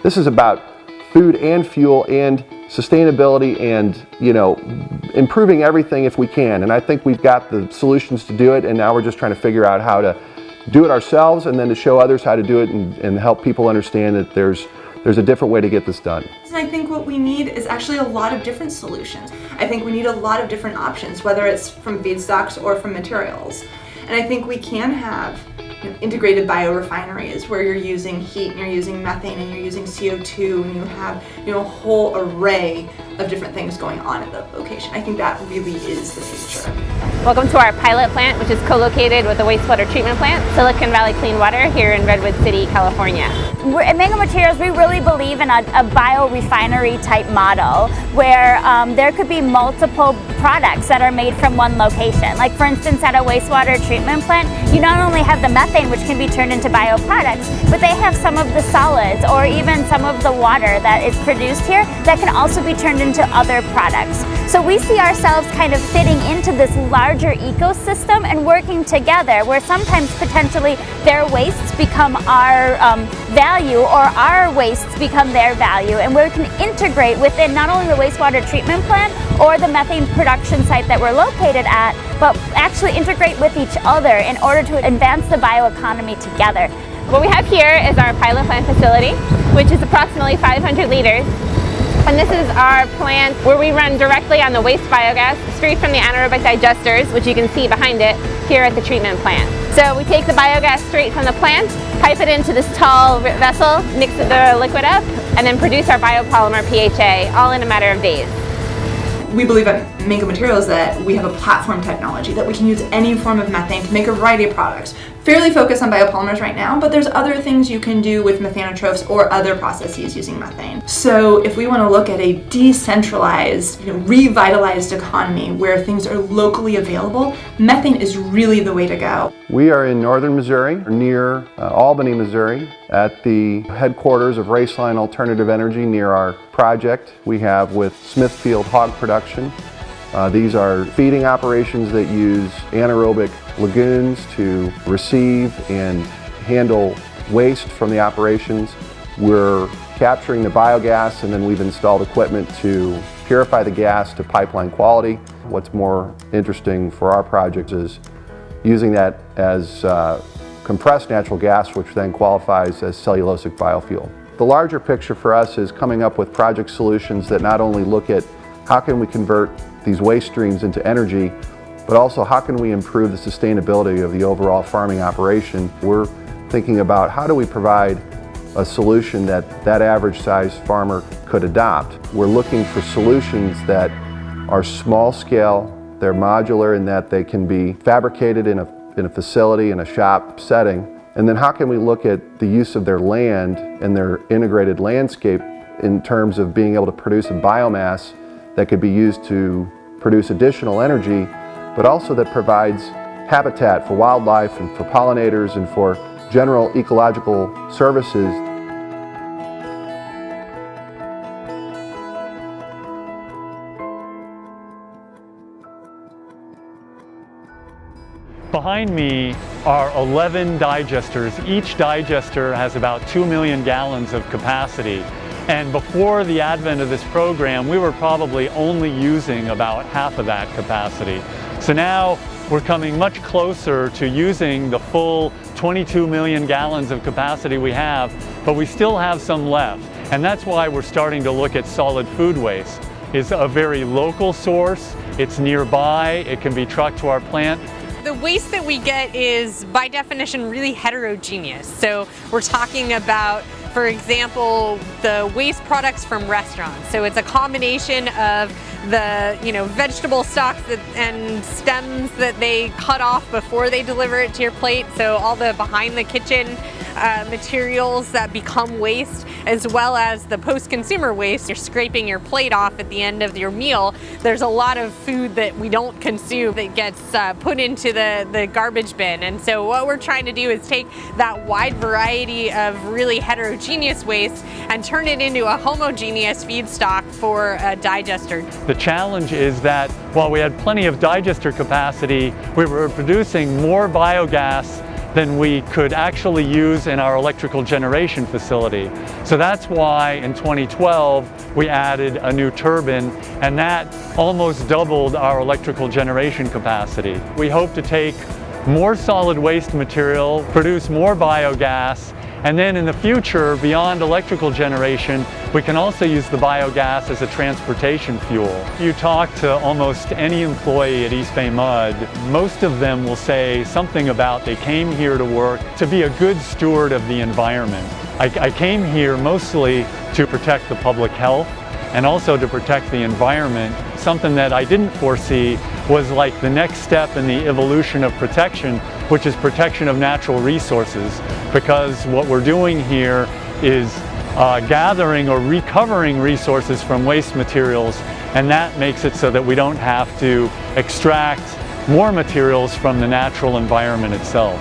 This is about food and fuel and sustainability and, improving everything if we can. And I think we've got the solutions to do it, and now we're just trying to figure out how to do it ourselves and then to show others how to do it and help people understand that there's a different way to get this done. And I think what we need is actually a lot of different solutions. I think we need a lot of different options, whether it's from feedstocks or from materials. And I think we can have integrated biorefineries where you're using heat and you're using methane and you're using CO2 and you have a whole array of different things going on at the location. I think that really is the future. Welcome to our pilot plant, which is co-located with the wastewater treatment plant, Silicon Valley Clean Water, here in Redwood City, California. At Mango Materials, we really believe in a biorefinery type model where there could be multiple products that are made from one location. Like for instance, at a wastewater treatment plant, you not only have the methane, which can be turned into bioproducts, but they have some of the solids or even some of the water that is produced here that can also be turned into other products. So we see ourselves kind of fitting into this larger ecosystem and working together where sometimes potentially their wastes become our value or our wastes become their value, and we can integrate within not only the wastewater treatment plant or the methane production site that we're located at, but actually integrate with each other in order to advance the bioeconomy together. What we have here is our pilot plant facility, which is approximately 500 liters. And this is our plant where we run directly on the waste biogas straight from the anaerobic digesters, which you can see behind it here at the treatment plant. So we take the biogas straight from the plant, pipe it into this tall vessel, mix the liquid up, and then produce our biopolymer PHA, all in a matter of days. We believe at Mango Materials that we have a platform technology that we can use any form of methane to make a variety of products. Fairly focused on biopolymers right now, but there's other things you can do with methanotrophs or other processes using methane. So if we want to look at a decentralized, revitalized economy where things are locally available, methane is really the way to go. We are in northern Missouri, near Albany, Missouri, at the headquarters of Raceline Alternative Energy near our project we have with Smithfield Hog Production. These are feeding operations that use anaerobic lagoons to receive and handle waste from the operations. We're capturing the biogas, and then we've installed equipment to purify the gas to pipeline quality. What's more interesting for our project is using that as compressed natural gas, which then qualifies as cellulosic biofuel. The larger picture for us is coming up with project solutions that not only look at how can we convert these waste streams into energy, but also how can we improve the sustainability of the overall farming operation. We're thinking about how do we provide a solution that average size farmer could adopt. We're looking for solutions that are small scale, they're modular in that they can be fabricated in a facility, in a shop setting. And then how can we look at the use of their land and their integrated landscape in terms of being able to produce a biomass that could be used to produce additional energy, but also that provides habitat for wildlife and for pollinators and for general ecological services. Behind me are 11 digesters. Each digester has about 2 million gallons of capacity. And before the advent of this program, we were probably only using about half of that capacity. So now we're coming much closer to using the full 22 million gallons of capacity we have, but we still have some left. And that's why we're starting to look at solid food waste. It's a very local source, it's nearby, it can be trucked to our plant. The waste that we get is, by definition, really heterogeneous. So we're talking about, for example, the waste products from restaurants. So it's a combination of the vegetable stalks and stems that they cut off before they deliver it to your plate. So all the behind the kitchen materials that become waste, as well as the post-consumer waste. You're scraping your plate off at the end of your meal. There's a lot of food that we don't consume that gets put into the garbage bin. And so what we're trying to do is take that wide variety of really heterogeneous waste and turn it into a homogeneous feedstock for a digester. The challenge is that while we had plenty of digester capacity, we were producing more biogas than we could actually use in our electrical generation facility. So that's why in 2012 we added a new turbine, and that almost doubled our electrical generation capacity. We hope to take more solid waste material, produce more biogas, and then in the future, beyond electrical generation, we can also use the biogas as a transportation fuel. You talk to almost any employee at East Bay Mud, most of them will say something about they came here to work to be a good steward of the environment. I came here mostly to protect the public health and also to protect the environment. Something that I didn't foresee was like the next step in the evolution of protection, which is protection of natural resources, because what we're doing here is gathering or recovering resources from waste materials, and that makes it so that we don't have to extract more materials from the natural environment itself.